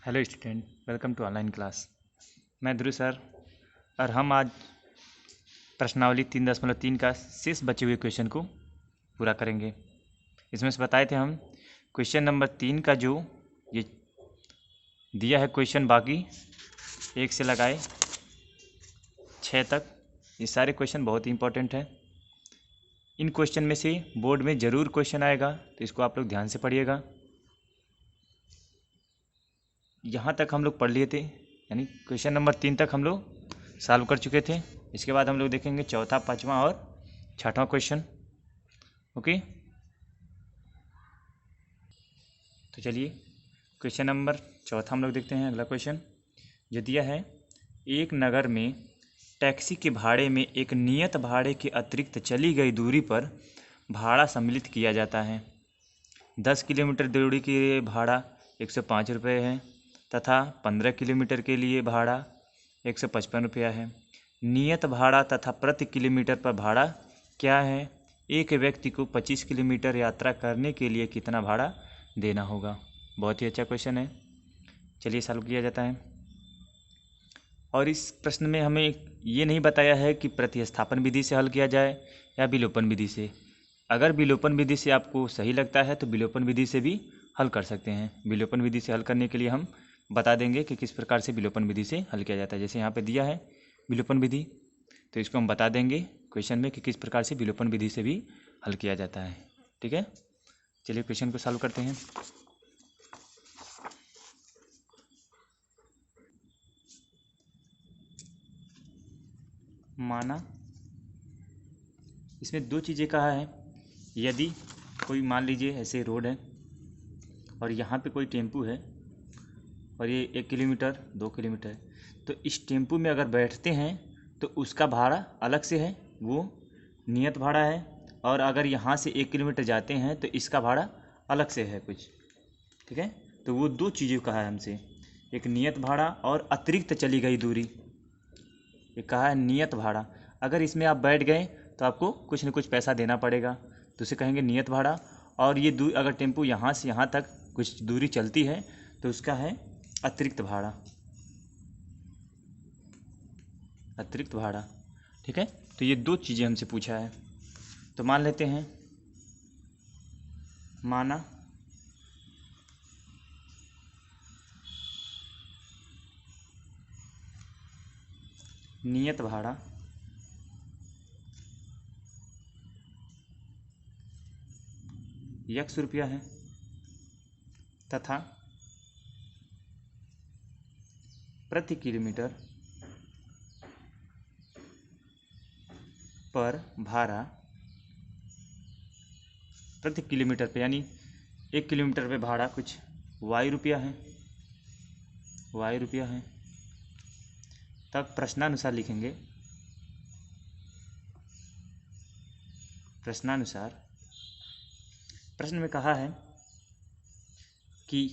Hello student, welcome to online class. मैं Dhruv sir और हम आज प्रश्नावली 3.3 का शेष बचे हुए क्वेश्चन को पूरा करेंगे। इसमें से बताए थे हम क्वेश्चन नंबर 3 का जो ये दिया है क्वेश्चन, बाकी 1 से लगाए 6 तक, ये सारे क्वेश्चन बहुत ही इंपॉर्टेंट है। इन क्वेश्चन में से बोर्ड में ज़रूर क्वेश्चन आएगा, तो इसको आप लोग ध्यान से पढ़िएगा। यहाँ तक हम लोग पढ़ लिए थे, यानी क्वेश्चन नंबर 3 तक हम लोग सॉल्व कर चुके थे। इसके बाद हम लोग देखेंगे चौथा, पाँचवा और छठवां क्वेश्चन। ओके, तो चलिए क्वेश्चन नंबर चौथा हम लोग देखते हैं। अगला क्वेश्चन जो दिया है, एक नगर में टैक्सी के भाड़े में एक नियत भाड़े के अतिरिक्त चली गई दूरी पर भाड़ा सम्मिलित किया जाता है। 10 किलोमीटर दूरी के लिए भाड़ा 105 रुपये है तथा 15 किलोमीटर के लिए भाड़ा 155 रुपया है। नियत भाड़ा तथा प्रति किलोमीटर पर भाड़ा क्या है? एक व्यक्ति को 25 किलोमीटर यात्रा करने के लिए कितना भाड़ा देना होगा? बहुत ही अच्छा क्वेश्चन है, चलिए सॉल्व किया जाता है। और इस प्रश्न में हमें ये नहीं बताया है कि प्रतिस्थापन विधि से हल किया जाए या विलोपन विधि से। अगर विलोपन विधि से आपको सही लगता है तो विलोपन विधि से भी हल कर सकते हैं। विलोपन विधि से हल करने के लिए हम बता देंगे कि किस प्रकार से विलोपन विधि से हल किया जाता है। जैसे यहाँ पे दिया है विलोपन विधि, तो इसको हम बता देंगे क्वेश्चन में कि किस प्रकार से विलोपन विधि से भी हल किया जाता है। ठीक है, चलिए क्वेश्चन को सॉल्व करते हैं। माना इसमें दो चीज़ें कहा है। यदि कोई मान लीजिए ऐसे रोड है और यहाँ पे कोई टेम्पू है और ये 1 किलोमीटर 2 किलोमीटर है, तो इस टेम्पू में अगर बैठते हैं तो उसका भाड़ा अलग से है, वो नियत भाड़ा है। और अगर यहाँ से 1 किलोमीटर जाते हैं तो इसका भाड़ा अलग से है कुछ। ठीक है, तो वो दो चीज़ें कहा है हमसे, एक नियत भाड़ा और अतिरिक्त चली गई दूरी। ये कहा है नियत भाड़ा। अगर इसमें आप बैठ गए तो आपको कुछ न कुछ पैसा देना पड़ेगा, तो उसे कहेंगे नियत भाड़ा। और ये अगर टेम्पू यहाँ से यहाँ तक कुछ दूरी चलती है तो उसका है अतिरिक्त भाड़ा। अतिरिक्त भाड़ा, ठीक है। तो ये दो चीज़ें हमसे पूछा है, तो मान लेते हैं। माना नियत भाड़ा ₹100 है तथा प्रति किलोमीटर पर भाड़ा प्रति किलोमीटर पे, यानी 1 किलोमीटर पे भाड़ा कुछ ₹Y है, ₹Y है। तब प्रश्नानुसार लिखेंगे। प्रश्नानुसार प्रश्न में कहा है कि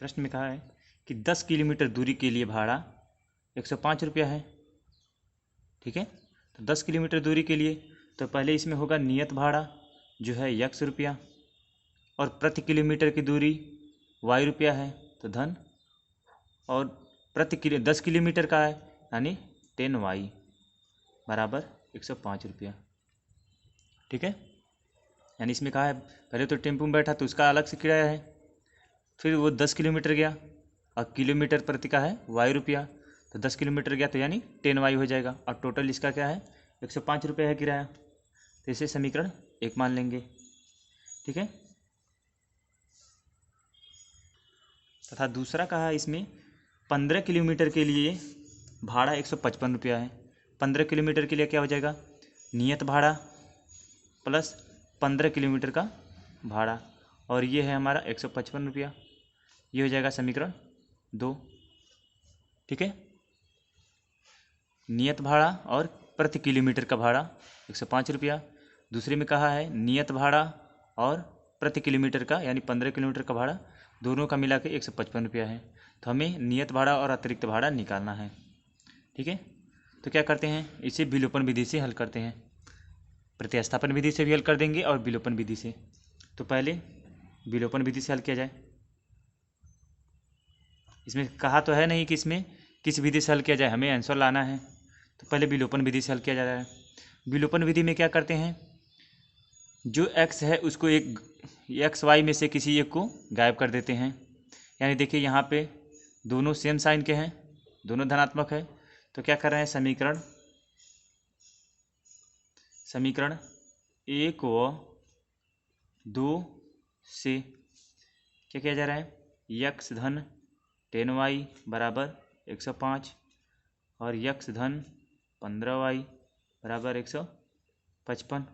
प्रश्न में कहा है कि 10 किलोमीटर दूरी के लिए भाड़ा 105 रुपया है। ठीक है, तो 10 किलोमीटर दूरी के लिए तो पहले इसमें होगा नियत भाड़ा जो है ₹100 और प्रति किलोमीटर की दूरी ₹Y है, तो धन। और 10 किलोमीटर का है यानी 10Y बराबर ₹105। ठीक है, यानी इसमें कहा है पहले तो टेम्पो में बैठा तो उसका अलग से किराया है, फिर वो 10 किलोमीटर गया और किलोमीटर प्रति का है ₹Y, तो 10 किलोमीटर गया तो यानी 10Y हो जाएगा। और टोटल इसका क्या है, ₹105 है किराया। तो इसे समीकरण 1 मान लेंगे। ठीक है, तथा दूसरा कहा है इसमें 15 किलोमीटर के लिए भाड़ा ₹155 है। 15 किलोमीटर के लिए क्या हो जाएगा, नियत भाड़ा प्लस 15 किलोमीटर का भाड़ा, और ये है हमारा ₹155। ये हो जाएगा समीकरण 2। ठीक है, नियत भाड़ा और प्रति किलोमीटर का भाड़ा ₹105। दूसरे में कहा है नियत भाड़ा और प्रति किलोमीटर का, यानी 15 किलोमीटर का भाड़ा, दोनों का मिला के ₹155 है। तो हमें नियत भाड़ा और अतिरिक्त भाड़ा निकालना है। ठीक है, तो क्या करते हैं, इसे विलोपन विधि से हल करते हैं। प्रतिस्थापन विधि से भी हल कर देंगे और विलोपन विधि से। तो पहले विलोपन विधि से हल किया जाए। इसमें कहा तो है नहीं कि इसमें किस विधि से हल किया जाए, हमें आंसर लाना है। तो पहले विलोपन विधि से हल किया जा रहा है। विलोपन विधि में क्या करते हैं, जो x है उसको एक एक्स वाई में से किसी एक को गायब कर देते हैं। यानी देखिए यहाँ पे दोनों सेम साइन के हैं, दोनों धनात्मक है, तो क्या कर रहे हैं, समीकरण 1 व 2 से क्या किया जा रहा है, यक्स धन 10y बराबर 105 और यक्स धन 15y बराबर 155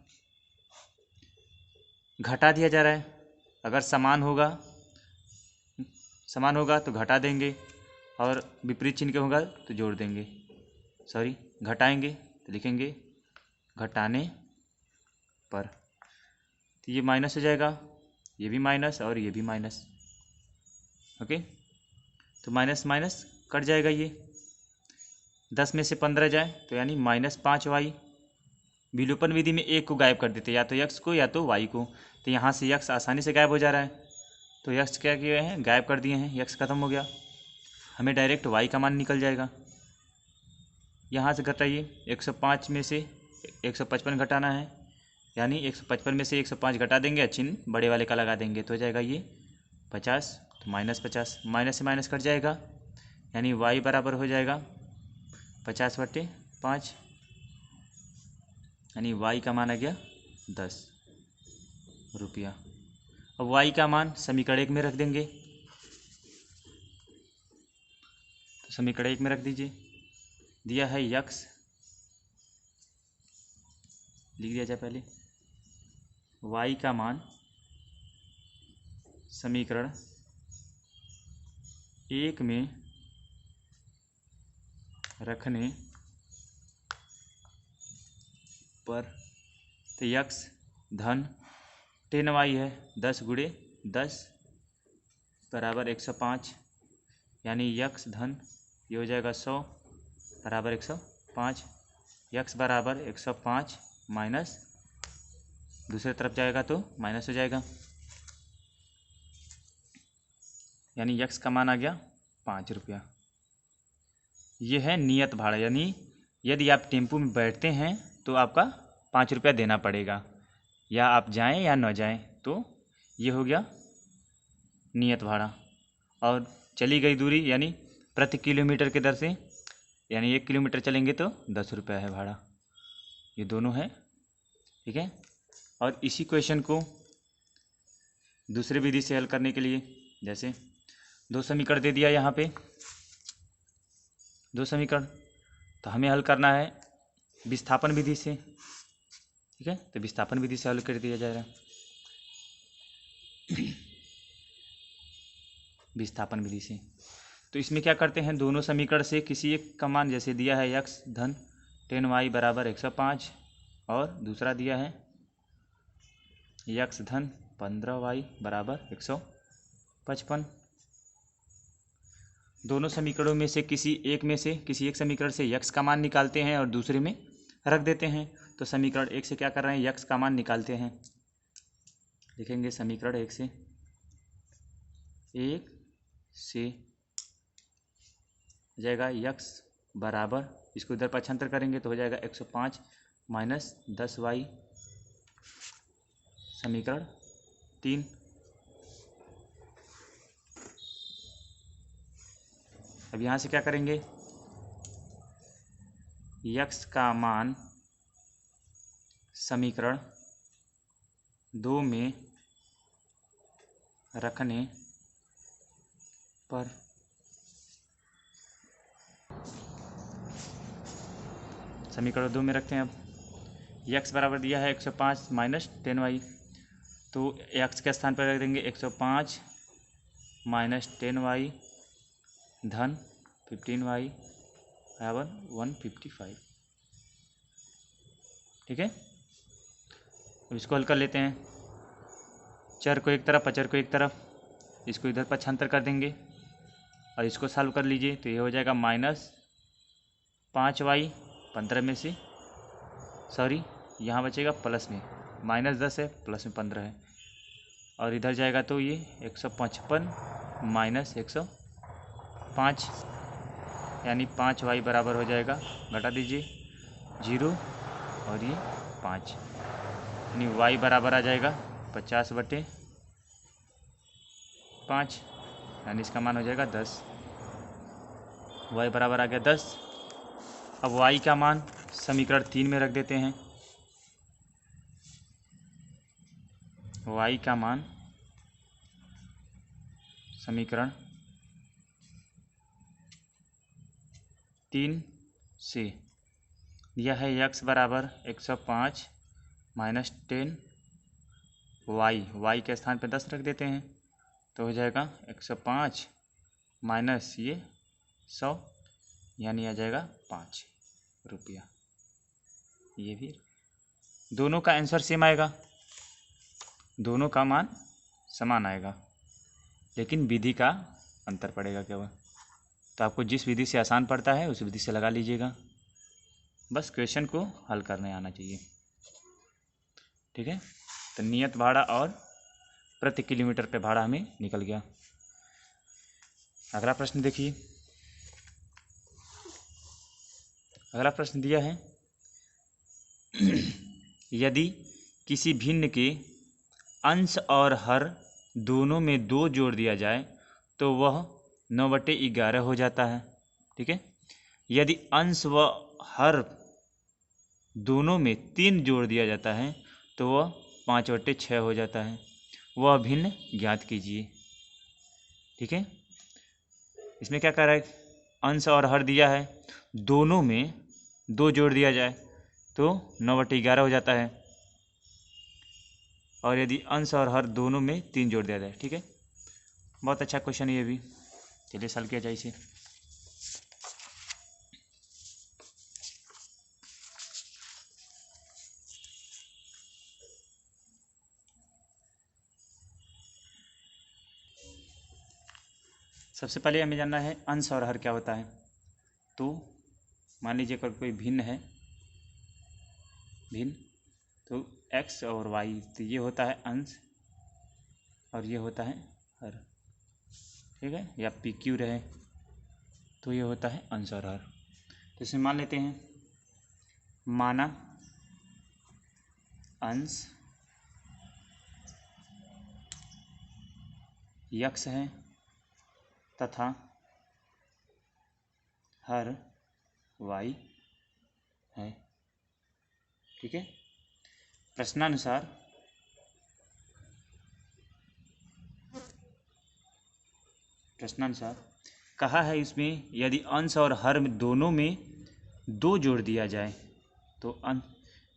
घटा दिया जा रहा है। अगर समान होगा तो घटा देंगे और विपरीत चिन्ह के होगा तो जोड़ देंगे, घटाएंगे तो लिखेंगे घटाने पर। तो ये माइनस हो जाएगा, ये भी माइनस और ये भी माइनस। ओके, तो माइनस माइनस कट जाएगा। ये 10 में से 15 जाए तो यानी -5y। विलोपन विधि में एक को गायब कर देते, या तो x को या तो y को। तो यहाँ से x आसानी से गायब हो जा रहा है, तो x क्या किए हैं, गायब कर दिए हैं, x खत्म हो गया। हमें डायरेक्ट y का मान निकल जाएगा। यहाँ से घटाइए, 105 में से 155 घटाना है, यानी 155 में से 105 घटा देंगे, चिन्ह बड़े वाले का लगा देंगे, तो हो जाएगा ये 50। तो -50, माइनस से माइनस कट जाएगा, यानी y बराबर हो जाएगा 50/5, यानी y का मान आ गया 10 रुपया। अब y का मान समीकरण 1 में रख देंगे, तो समीकरण 1 में रख दीजिए। दिया है यक्स, लिख दिया जाए पहले, y का मान समीकरण 1 में रखने पर, तो यक्स धन 10y है, 10 गुणे 10 बराबर 105, यानी यक्स धन ये हो जाएगा 100 बराबर 105। यक्स बराबर 105 माइनस दूसरी तरफ जाएगा तो माइनस हो जाएगा, यानी यक्स का मान आ गया 5 रुपया। ये है नियत भाड़ा, यानी यदि आप टेम्पो में बैठते हैं तो आपका 5 रुपया देना पड़ेगा, या आप जाएं या न जाएं, तो ये हो गया नियत भाड़ा। और चली गई दूरी यानी प्रति किलोमीटर के दर से, यानी 1 किलोमीटर चलेंगे तो 10 रुपया है भाड़ा। ये दोनों है, ठीक है। और इसी क्वेश्चन को दूसरे विधि से हल करने के लिए, जैसे 2 समीकरण दे दिया यहाँ पे, 2 समीकरण, तो हमें हल करना है विस्थापन विधि से, ठीक है। तो विस्थापन विधि से हल कर दिया जाएगा। विस्थापन विधि से तो इसमें क्या करते हैं, दोनों समीकरण से किसी एक का मान, जैसे दिया है यक्स धन 10y बराबर 105 और दूसरा दिया है यक्स धन 15y बराबर 155। दोनों समीकरणों में से किसी एक समीकरण से यक्स का मान निकालते हैं और दूसरे में रख देते हैं। तो समीकरण 1 से क्या कर रहे हैं, यक्स का मान निकालते हैं। लिखेंगे समीकरण 1 से हो जाएगा यक्स बराबर, इसको इधर पक्षांतर करेंगे तो हो जाएगा 105 माइनस 10y। समीकरण 3, अब यहाँ से क्या करेंगे, यक्स का मान समीकरण 2 में रखने पर, समीकरण 2 में रखते हैं। अब यक्स बराबर दिया है 105 माइनस 10y, तो यक्स के स्थान पर रख देंगे 105 माइनस 10y धन 15y बराबर 155, ठीक है। अब इसको हल कर लेते हैं, चर को एक तरफ अचर को एक तरफ, इसको इधर पक्षांतर कर देंगे और इसको सॉल्व कर लीजिए, तो ये हो जाएगा -5y 15 में से, यहाँ बचेगा प्लस में, -10 है प्लस में 15 है, और इधर जाएगा तो ये 155 माइनस 105, यानी 5y बराबर हो जाएगा, घटा दीजिए 0 और ये 5, यानी y बराबर आ जाएगा 50/5, यानी इसका मान हो जाएगा 10। y बराबर आ गया 10। अब y का मान समीकरण 3 में रख देते हैं। y का मान समीकरण 3 से यह है x बराबर 105 माइनस 10 y के स्थान पर 10 रख देते हैं, तो हो जाएगा 105 माइनस ये 100, यानी आ जाएगा 5 रुपया। ये भी दोनों का आंसर सेम आएगा, दोनों का मान समान आएगा, लेकिन विधि का अंतर पड़ेगा केवल। तो आपको जिस विधि से आसान पड़ता है उस विधि से लगा लीजिएगा, बस क्वेश्चन को हल करने आना चाहिए। ठीक है, तो नियत भाड़ा और प्रति किलोमीटर पे भाड़ा हमें निकल गया। अगला प्रश्न देखिए। अगला प्रश्न दिया है यदि किसी भिन्न के अंश और हर दोनों में 2 जोड़ दिया जाए तो वह 9/11 हो जाता है। ठीक है, यदि अंश व हर दोनों में 3 जोड़ दिया जाता है तो वह 5/6 हो जाता है। वह भिन्न ज्ञात कीजिए। ठीक है, इसमें क्या कर रहा है, अंश और हर दिया है, दोनों में 2 जोड़ दिया जाए तो 9/11 हो जाता है, और यदि अंश और हर दोनों में 3 जोड़ दिया जाए। ठीक है, बहुत अच्छा क्वेश्चन है ये भी, चलिए सॉल्व किया जाए इसे। सबसे पहले हमें जानना है अंश और हर क्या होता है। तो मान लीजिए अगर कोई भिन्न है, भिन्न तो x और y, तो ये होता है अंश और ये होता है हर। ठीक है, या PQ रहे तो ये होता है अंश और हर। तो इसमें मान लेते हैं, माना अंश x है तथा हर y है। ठीक है, प्रश्नानुसार कहा है इसमें यदि अंश और हर में दोनों में 2 जोड़ दिया जाए तो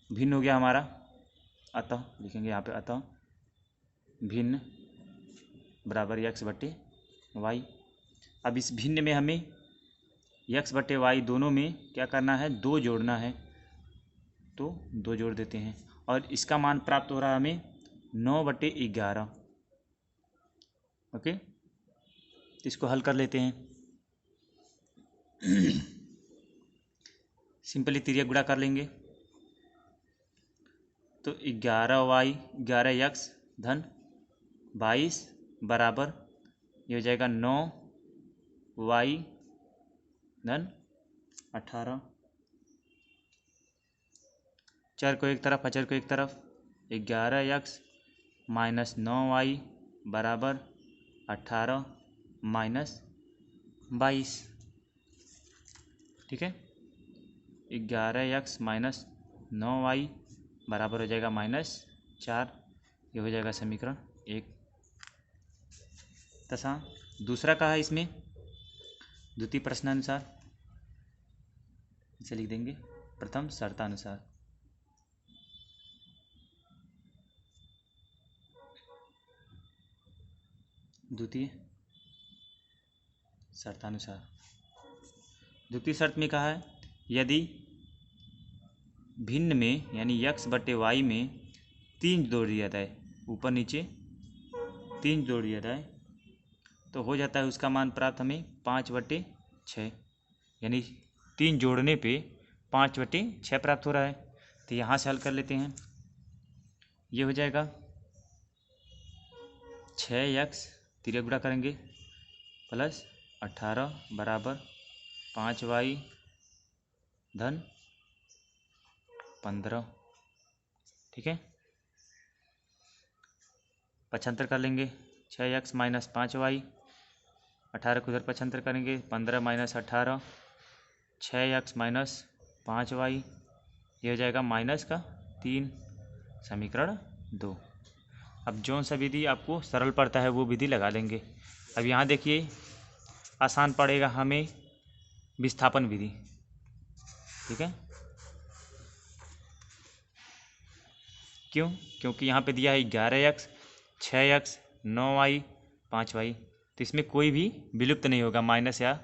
भिन्न हो गया हमारा, अतः लिखेंगे यहाँ पे, अतः भिन्न बराबर x/y। अब इस भिन्न में हमें x/y दोनों में क्या करना है, 2 जोड़ना है, तो 2 जोड़ देते हैं और इसका मान प्राप्त हो रहा है हमें 9/11। ओके, तो इसको हल कर लेते हैं। सिंपली तिर्यक गुणा कर लेंगे, तो 11x धन 22 बराबर ये हो जाएगा 9y धन 18। चर को एक तरफ, अचर को एक तरफ, 11x माइनस 9y बराबर 18 माइनस 22। ठीक है, 11x माइनस 9y बराबर हो जाएगा -4। ये हो जाएगा समीकरण 1। तथा दूसरा कहा है इसमें द्वितीय प्रश्नानुसार, इसे लिख देंगे प्रथम शर्तानुसार। द्वितीय शर्तानुसार, द्वितीय शर्त में कहा है यदि भिन्न में यानी x/y में 3 जोड़ दिया जाए, ऊपर नीचे 3 जोड़ दिया जाए तो हो जाता है उसका मान प्राप्त हमें 5/6, यानी 3 जोड़ने पे 5/6 प्राप्त हो रहा है। तो यहाँ से हल कर लेते हैं, ये हो जाएगा 6x तिर्यक गुणा करेंगे प्लस 18 बराबर 5y धन 15। ठीक है, 75 कर लेंगे। 6x माइनस 5y, 18 को उधर 75 करेंगे, 15 माइनस 18, 6x माइनस 5y, ये हो जाएगा माइनस का 3, समीकरण 2। अब जौन सा विधि आपको सरल पड़ता है वो विधि लगा लेंगे। अब यहाँ देखिए आसान पड़ेगा हमें विस्थापन विधि। ठीक है, क्यों? क्योंकि यहाँ पे दिया है 11x, 6x, 9y, 5y, तो इसमें कोई भी विलुप्त नहीं होगा। माइनस या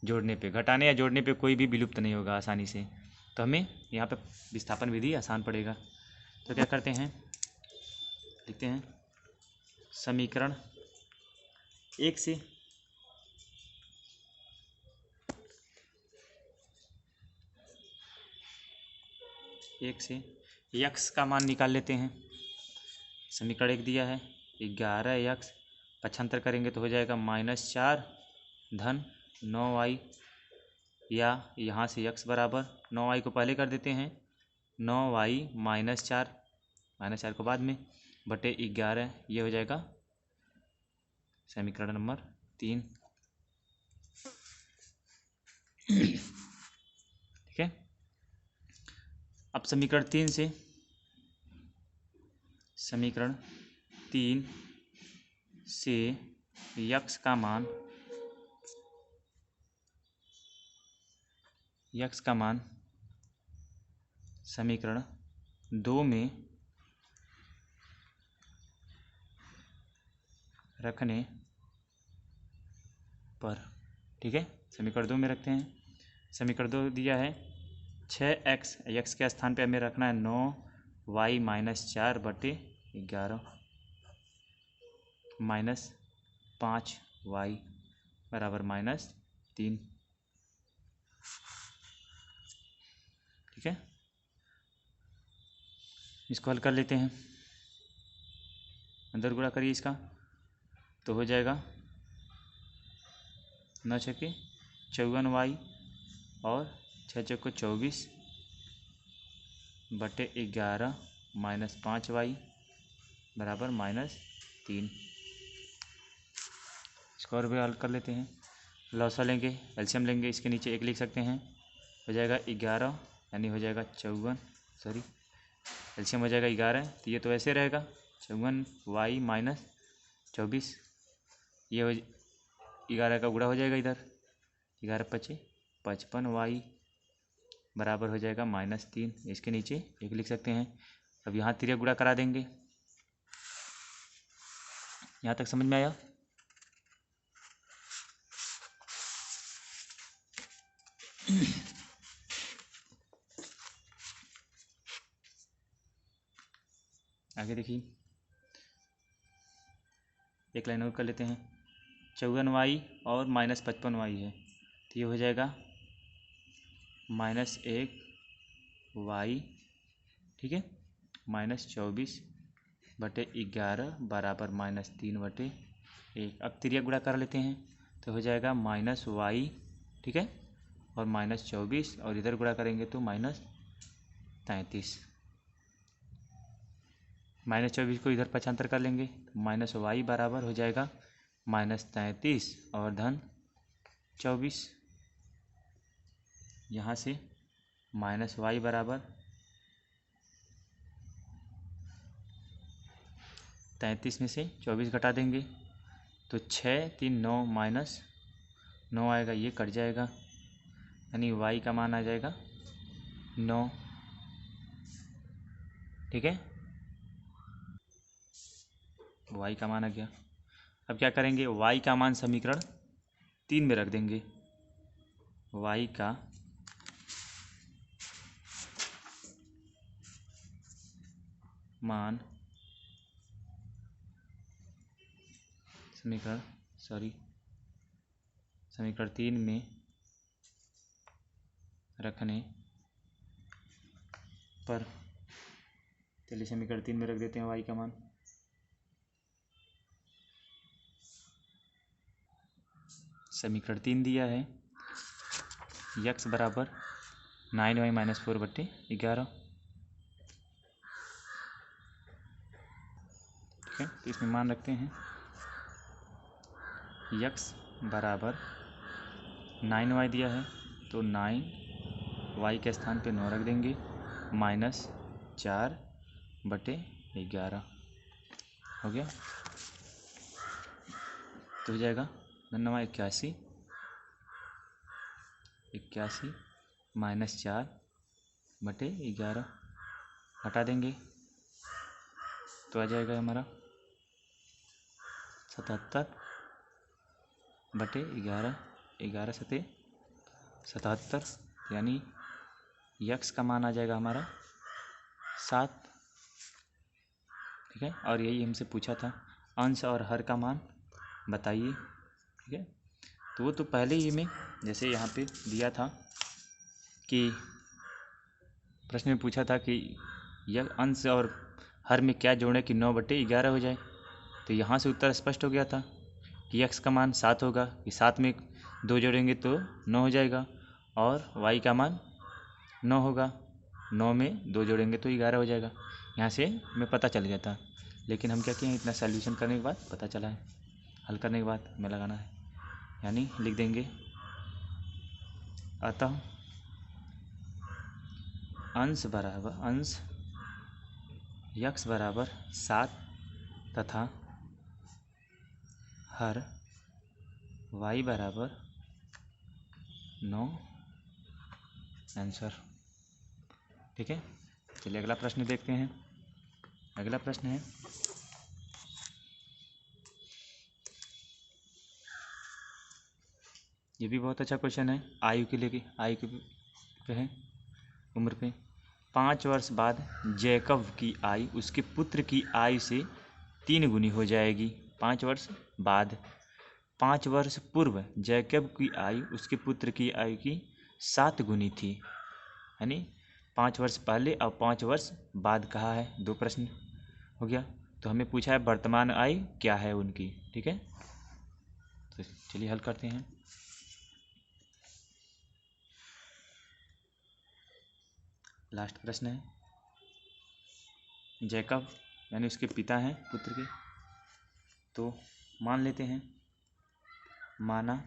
जोड़ने पे, घटाने या जोड़ने पे कोई भी विलुप्त नहीं होगा आसानी से, तो हमें यहाँ पे विस्थापन विधि आसान पड़ेगा। तो क्या करते हैं, लिखते हैं समीकरण 1 से x का मान निकाल लेते हैं। समीकरण 1 दिया है 11x, 75 करेंगे तो हो जाएगा -4 धन 9y, या यहाँ से x बराबर 9y को पहले कर देते हैं, 9y -4 को बाद में, बटे 11, ये हो जाएगा समीकरण नंबर 3। ठीक है, अब समीकरण 3 से x का मान समीकरण 2 में रखने पर, ठीक है, समीकरण 2 में रखते हैं। समीकरण 2 दिया है 6x, x के स्थान पे हमें रखना है 9y -4 बटे 11 माइनस 5y बराबर -3। ठीक है, इसको हल कर लेते हैं। अंदर गुणा करिए इसका, तो हो जाएगा 9 छक्के 54y और 6 चौको 24 बटे 11 माइनस 5y बराबर -3। इसको और भी हल कर लेते हैं। लॉसा लेंगे, एलसीएम लेंगे, इसके नीचे 1 लिख सकते हैं, हो जाएगा 11, यानी हो जाएगा 54, एलसीएम हो जाएगा 11, तो ये तो ऐसे रहेगा 54y माइनस 24, ये 11 का गुणा हो जाएगा इधर, 11 पचे 55y बराबर हो जाएगा -3, इसके नीचे 1 लिख सकते हैं। अब यहाँ तिर्यक गुणा करा देंगे। यहाँ तक समझ में आया? आगे देखिए, एक लाइन और कर लेते हैं। 54y और -55y है, तो ये हो जाएगा -1y, ठीक है, -24 बटे 11 बराबर -3 बटे 1। अब तिर्यक गुणा कर लेते हैं, तो हो जाएगा -y, ठीक है, और -24, और इधर गुणा करेंगे तो -33। -24 को इधर 75 कर लेंगे, तो -y बराबर हो जाएगा -33 और धन 24। यहाँ से -y बराबर 33 में से 24 घटा देंगे, तो 6 3 9 -9 आएगा, ये कट जाएगा, यानी y का मान आ जाएगा 9। ठीक है, y का मान आ गया। अब क्या करेंगे, y का मान समीकरण 3 में रख देंगे। y का मान समीकरण 3 में रखने पर, चलिए समीकरण 3 में रख देते हैं y का मान। समीकरण 3 दिया है यक्स बराबर 9y-4/11। ठीक है, तो इसमें मान रखते हैं यक्स बराबर 9y दिया है तो 9y के स्थान पे 9 रख देंगे -4/11 हो गया। तो हो जाएगा 81 -4/11 हटा देंगे तो आ जाएगा हमारा 77/11। 11 सते 77, यानी यक्स का मान आ जाएगा हमारा 7। ठीक है, और यही हमसे पूछा था अंश और हर का मान बताइए। ठीक है, तो वो तो पहले ही में जैसे यहाँ पे दिया था कि प्रश्न में पूछा था कि यह अंश और हर में क्या जोड़ें कि 9/11 हो जाए, तो यहाँ से उत्तर स्पष्ट हो गया था कि यक्स का मान 7 होगा, कि 7 में 2 जोड़ेंगे तो 9 हो जाएगा, और वाई का मान 9 होगा, 9 में 2 जोड़ेंगे तो 11 हो जाएगा। यहाँ से हमें पता चल गया था, लेकिन हम क्या किए हैं, इतना सॉल्यूशन करने के बाद पता चला है, हल करने के बाद हमें लगाना है, यानी लिख देंगे अतः अंश यक्स बराबर 7 तथा हर वाई बराबर 9 आंसर। ठीक है, चलिए अगला प्रश्न देखते हैं। अगला प्रश्न है ये भी बहुत अच्छा क्वेश्चन है, आयु के लिए, आयु के पे है, उम्र पे। 5 वर्ष बाद जैकब की आयु उसके पुत्र की आयु से 3 गुनी हो जाएगी। 5 वर्ष बाद, 5 वर्ष पूर्व जैकब की आयु उसके पुत्र की आयु की 7 गुनी थी, यानी 5 वर्ष पहले और 5 वर्ष बाद कहा है। 2 प्रश्न हो गया। तो हमें पूछा है वर्तमान आयु क्या है उनकी। ठीक है, तो चलिए हल करते हैं। लास्ट प्रश्न है, जैकब यानी उसके पिता हैं पुत्र के, तो मान लेते हैं, माना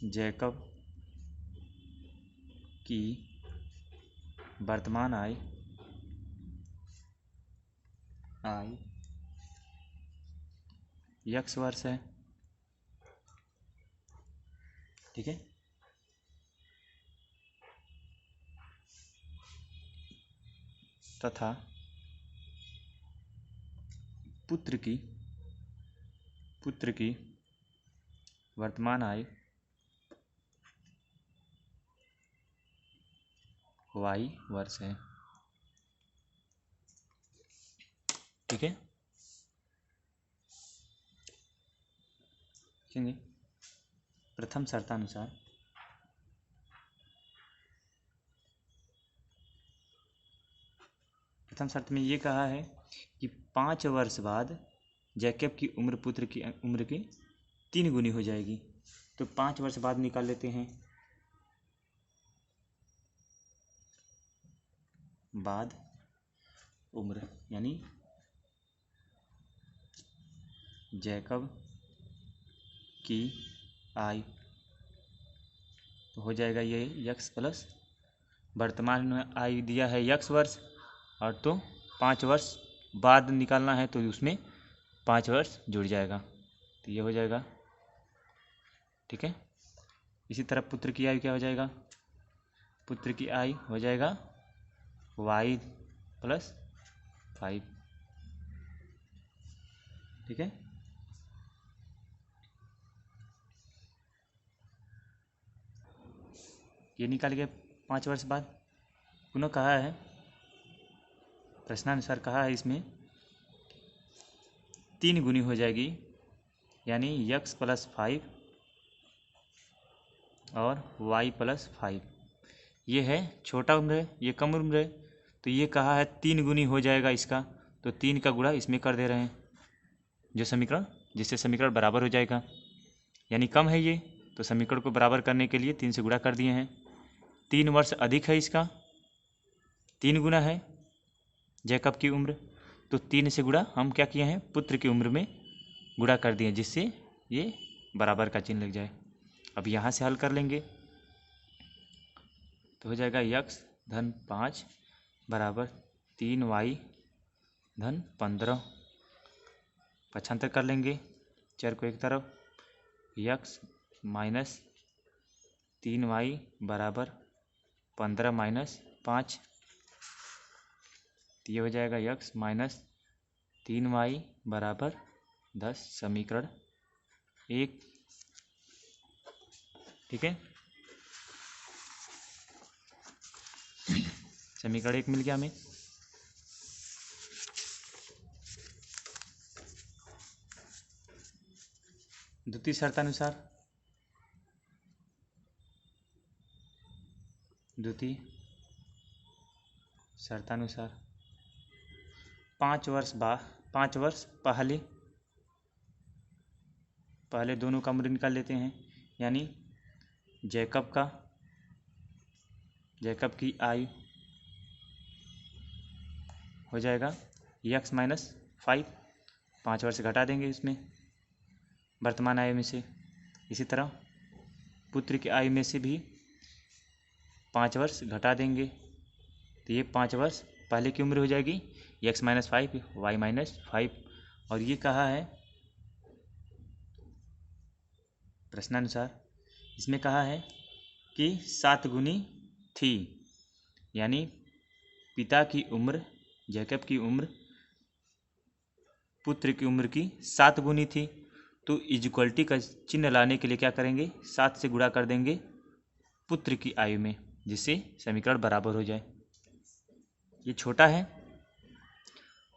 जैकब की वर्तमान आय यक्स वर्ष है। ठीक है, तथा पुत्र की वर्तमान आयु वाई वर्ष है। ठीक है, देखेंगे प्रथम शर्तानुसार प्रथम शर्त में ये कहा है कि 5 वर्ष बाद जैकब की उम्र पुत्र की उम्र की 3 गुनी हो जाएगी। तो 5 वर्ष बाद निकाल लेते हैं, बाद उम्र यानी जैकब की आयु, तो हो जाएगा ये यक्स प्लस वर्तमान में आयु दिया है यक्स वर्ष, और तो 5 वर्ष बाद निकालना है तो उसमें 5 वर्ष जुड़ जाएगा, तो ये हो जाएगा। ठीक है, इसी तरह पुत्र की आयु क्या हो जाएगा, पुत्र की आयु हो जाएगा वाई प्लस 5। ठीक है, ये निकाल गया 5 वर्ष बाद। पुनः कहा है, प्रश्नानुसार कहा है इसमें 3 गुनी हो जाएगी, यानी यक्स प्लस 5 और वाई प्लस 5। ये है छोटा उम्र है, ये कम उम्र है, तो ये कहा है 3 गुनी हो जाएगा इसका, तो 3 का गुणा इसमें कर दे रहे हैं, जो समीकरण जिससे समीकरण बराबर हो जाएगा। यानी कम है ये, तो समीकरण को बराबर करने के लिए 3 से गुणा कर दिए हैं। 3 वर्ष अधिक है इसका, 3 गुना है जैकब की उम्र, तो 3 से गुणा हम क्या किए हैं, पुत्र की उम्र में गुणा कर दिए, जिससे ये बराबर का चिन्ह लग जाए। अब यहाँ से हल कर लेंगे तो हो जाएगा यक्स धन 5 बराबर 3y धन 15। पक्षांतर कर लेंगे चर को एक तरफ, यक्स माइनस 3y बराबर 15 माइनस 5, तो ये हो जाएगा यक्स माइनस 3y बराबर 10। समीकरण 1, ठीक है। समीकरण 1 मिल गया हमें। द्वितीय शर्तानुसार, द्वितीय शर्तानुसार 5 वर्ष पहले दोनों का उम्र निकाल लेते हैं। यानी जैकब की आयु हो जाएगा यक्स माइनस 5, 5 वर्ष घटा देंगे इसमें वर्तमान आयु में से। इसी तरह पुत्र की आयु में से भी 5 वर्ष घटा देंगे, तो ये 5 वर्ष पहले की उम्र हो जाएगी एक्स माइनस 5 वाई माइनस 5। और ये कहा है प्रश्नानुसार, इसमें कहा है कि 7 गुनी थी, यानी पिता की उम्र, जैकब की उम्र पुत्र की उम्र की 7 गुनी थी। तो इक्वलिटी का चिन्ह लाने के लिए क्या करेंगे, 7 से गुणा कर देंगे पुत्र की आयु में, जिससे समीकरण बराबर हो जाए। ये छोटा है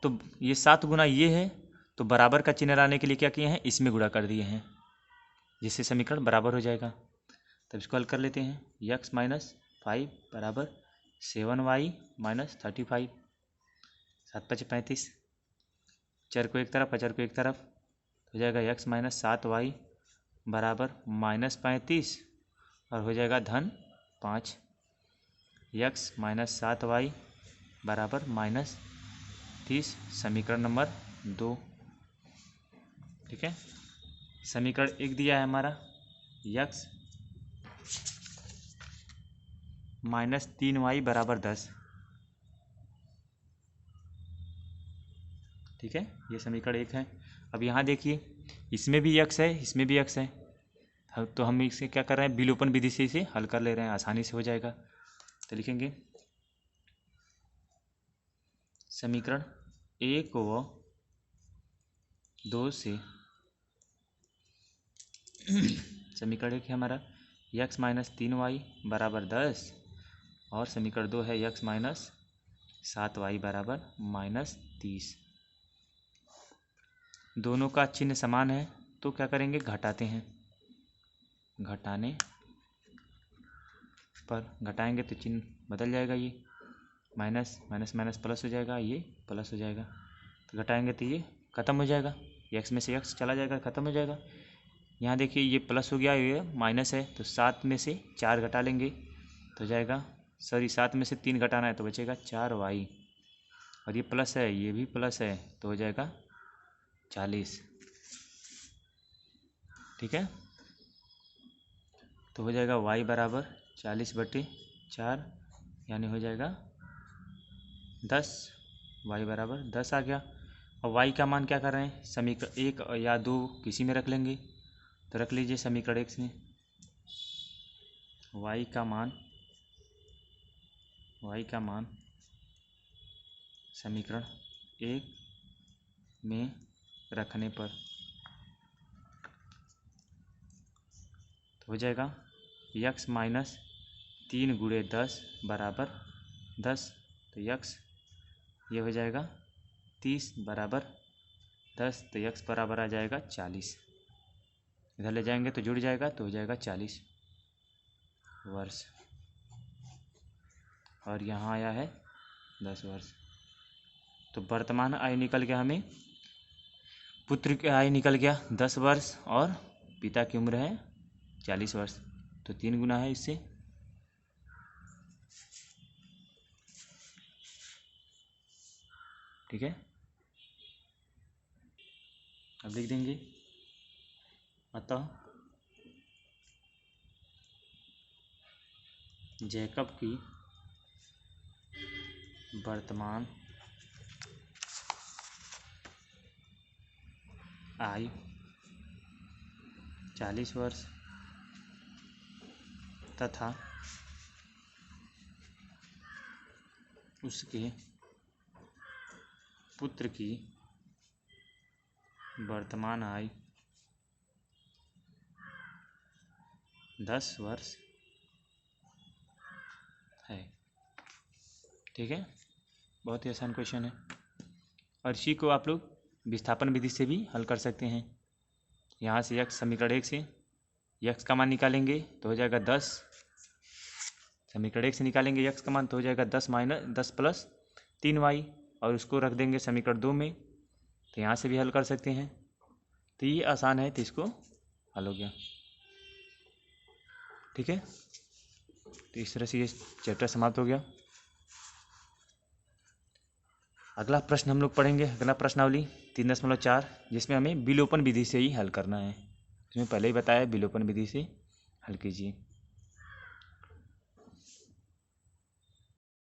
तो ये 7 गुना ये है, तो बराबर का चिन्ह लाने के लिए क्या किए हैं, इसमें गुणा कर दिए हैं, जिससे समीकरण बराबर हो जाएगा। तब इसको हल कर लेते हैं। यक्स माइनस 5 बराबर 7y माइनस 35, 7 5 35, चर को एक तरफ अचर को एक तरफ, हो जाएगा यक्स माइनस 7y बराबर माइनस 35 और हो जाएगा धन 5। यक्स माइनस 7y बराबर माइनस 30, समीकरण नंबर 2, ठीक है। समीकरण 1 दिया है हमारा यक्स माइनस 3y बराबर 10, ठीक है। ये समीकरण 1 है। अब यहाँ देखिए, इसमें भी यक्स है, इसमें भी यक्स है, तो हम इसे क्या कर रहे हैं, विलोपन विधि से इसे हल कर ले रहे हैं, आसानी से हो जाएगा। तो लिखेंगे समीकरण 1 व 2 से समीकरण 1 है हमारा यक्स माइनस 3y बराबर 10 और समीकरण 2 है यक्स माइनस 7y बराबर माइनस 30। दोनों का चिन्ह समान है तो क्या करेंगे, घटाते हैं। घटाने पर घटाएंगे तो चिन्ह बदल जाएगा, ये माइनस माइनस माइनस प्लस हो जाएगा, ये प्लस हो जाएगा। तो घटाएंगे तो ये खत्म हो जाएगा, एक्स में से एक्स चला जाएगा, खत्म हो जाएगा। यहाँ देखिए ये प्लस हो गया, ये माइनस है, तो 7 में से 4 घटा लेंगे तो हो जाएगा, 7 में से 3 घटाना है तो बचेगा 4y, और ये प्लस है, ये भी प्लस है, तो हो जाएगा 40, ठीक है। तो हो जाएगा y बराबर 40/4, यानी हो जाएगा 10, y बराबर 10 आ गया। और y का मान क्या कर रहे हैं, समीकरण 1 या 2 किसी में रख लेंगे, तो रख लीजिए समीकरण 1 में y का मान समीकरण 1 में रखने पर तो हो जाएगा यक्स माइनस 3 गुणे 10 बराबर 10, तो यक्स ये हो जाएगा 30 बराबर 10, तो यक्स बराबर आ जाएगा 40। इधर ले जाएंगे तो जुड़ जाएगा, तो हो जाएगा 40 वर्ष, और यहाँ आया है 10 वर्ष। तो वर्तमान आयु निकल गया हमें पुत्र की आयु निकल गया 10 वर्ष और पिता की उम्र है 40 वर्ष, तो 3 गुना है इससे। ठीक है, अब लिख देंगे अतः जैकब की वर्तमान आयु 40 वर्ष तथा उसके पुत्र की वर्तमान आयु 10 वर्ष है। ठीक है, बहुत ही आसान क्वेश्चन है और इसी को आप लोग विस्थापन विधि से भी हल कर सकते हैं। यहाँ से यक्स समीकरण 1 से यक्स का मान निकालेंगे तो हो जाएगा 10, समीकरण 1 से निकालेंगे यक्स का मान तो हो जाएगा 10 प्लस 3y, और उसको रख देंगे समीकरण 2 में, तो यहाँ से भी हल कर सकते हैं। तो ये आसान है, तो इसको हल हो गया। ठीक है, तो इस तरह से ये चैप्टर समाप्त हो गया। अगला प्रश्न हम लोग पढ़ेंगे, अगला प्रश्नावली 3.4, जिसमें हमें विलोपन विधि से ही हल करना है। इसमें पहले ही बताया विलोपन विधि से हल कीजिए।